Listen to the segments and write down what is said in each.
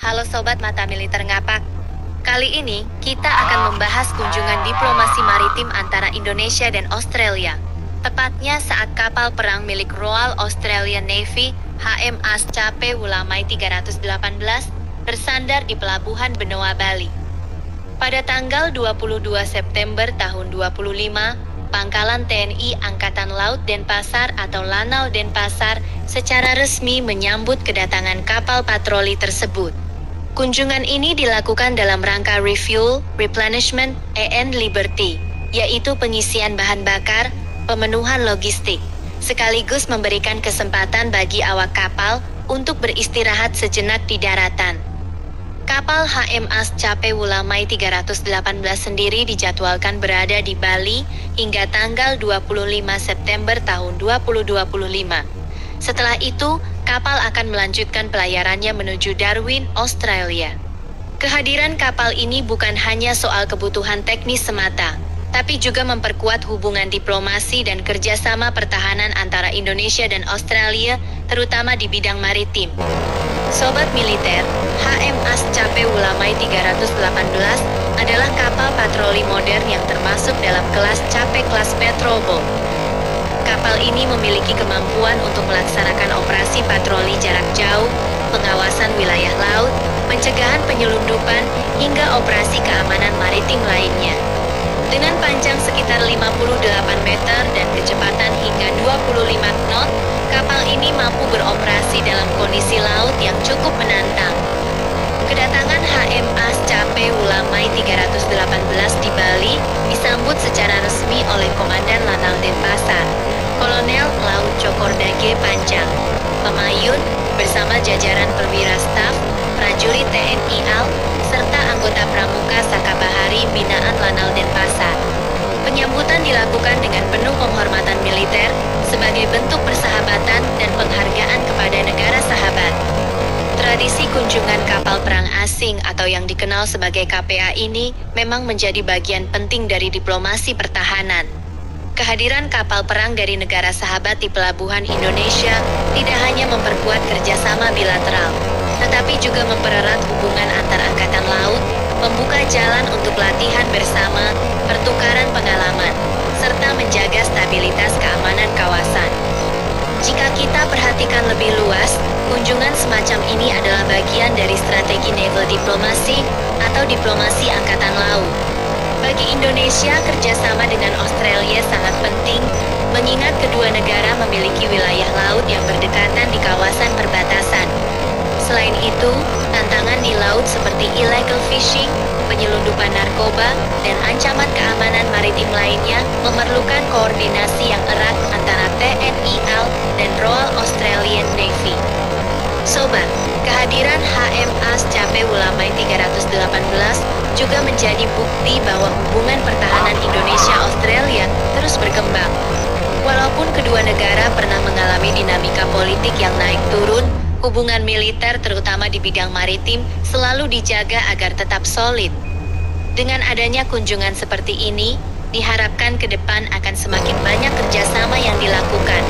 Halo Sobat Mata Militer Ngapak. Kali ini, kita akan membahas kunjungan diplomasi maritim antara Indonesia dan Australia. Tepatnya saat kapal perang milik Royal Australian Navy, HMAS Cape Wulamai 318, bersandar di Pelabuhan Benoa, Bali. Pada tanggal 22 September tahun 25, Pangkalan TNI Angkatan Laut Denpasar atau Lanau Denpasar secara resmi menyambut kedatangan kapal patroli tersebut. Kunjungan ini dilakukan dalam rangka refuel, replenishment, and liberty, yaitu pengisian bahan bakar, pemenuhan logistik, sekaligus memberikan kesempatan bagi awak kapal untuk beristirahat sejenak di daratan. Kapal HMAS Cape Wulamai 318 sendiri dijadwalkan berada di Bali hingga tanggal 25 September tahun 2025. Setelah itu, kapal akan melanjutkan pelayarannya menuju Darwin, Australia. Kehadiran kapal ini bukan hanya soal kebutuhan teknis semata, tapi juga memperkuat hubungan diplomasi dan kerjasama pertahanan antara Indonesia dan Australia, terutama di bidang maritim. Sobat militer, HMAS Cape Wulamai 318 adalah kapal patroli modern yang termasuk dalam kelas Cape Class Patrol Boat. Kapal ini memiliki kemampuan untuk melaksanakan operasi patroli jarak jauh, pengawasan wilayah laut, pencegahan penyelundupan, hingga operasi keamanan maritim lainnya. Dengan panjang sekitar 58 meter dan kecepatan hingga 25 knot, kapal ini mampu beroperasi dalam kondisi laut yang cukup menantang. Kedatangan HMAS Cape Wulamai 318 di Bali disambut secara resmi oleh Komandan Lanau Denpasar, Kolonel Laut Cokordage Panjang, Pemayun, bersama jajaran perwira staf, prajurit TNI AL, serta anggota pramuka Sakabahari binaan Lanau Denpasar. Penyambutan dilakukan dengan penuh penghormatan militer sebagai bentuk persahabatan dan penghargaan kepada negara sahabat. Tradisi kunjungan kapal perang asing atau yang dikenal sebagai KPA ini memang menjadi bagian penting dari diplomasi pertahanan. Kehadiran kapal perang dari negara sahabat di pelabuhan Indonesia tidak hanya memperkuat kerjasama bilateral, tetapi juga mempererat hubungan antar angkatan laut, membuka jalan untuk latihan bersama, pertukaran pengalaman, serta menjaga stabilitas keamanan kawasan. Jika kita perhatikan lebih luas, kunjungan semacam ini adalah bagian dari strategi naval diplomasi atau diplomasi angkatan laut. Bagi Indonesia, kerjasama dengan Australia sangat penting, mengingat kedua negara memiliki wilayah laut yang berdekatan di kawasan perbatasan. Selain itu, tantangan di laut seperti illegal fishing, penyelundupan narkoba, dan ancaman keamanan maritim lainnya memerlukan koordinasi yang erat antara TNI AL dan Royal Australian Navy. Sobat, kehadiran HMAS Cape Wulamai 318 juga menjadi bukti bahwa hubungan pertahanan Indonesia-Australia terus berkembang. Walaupun kedua negara pernah mengalami dinamika politik yang naik turun, hubungan militer terutama di bidang maritim selalu dijaga agar tetap solid. Dengan adanya kunjungan seperti ini, diharapkan ke depan akan semakin banyak kerjasama yang dilakukan,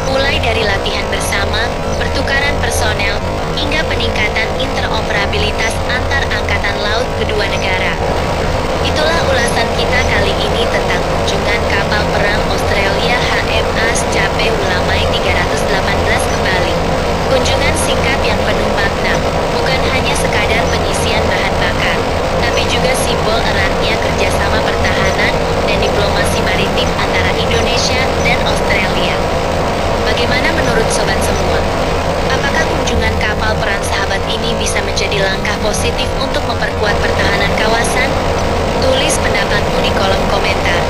mulai dari latihan bersama, pertukaran personel, hingga peningkatan interoperabilitas antar angkatan laut kedua negara. Itulah ulasan kita kali ini tentang kunjungan kapal perang Australia HMAS Cape Wulamai 318 ke Bali. Kunjungan singkat yang penuh makna, bukan hanya sekadar pengisian bahan bakar, tapi juga simbol eratnya kerjasama pertahanan dan diplomasi maritim antara Indonesia dan Australia. Bagaimana menurut sobat semua? Apakah kunjungan kapal perang sahabat ini bisa menjadi langkah positif untuk memperkuat pertahanan kawasan? Tulis pendapatmu di kolom komentar.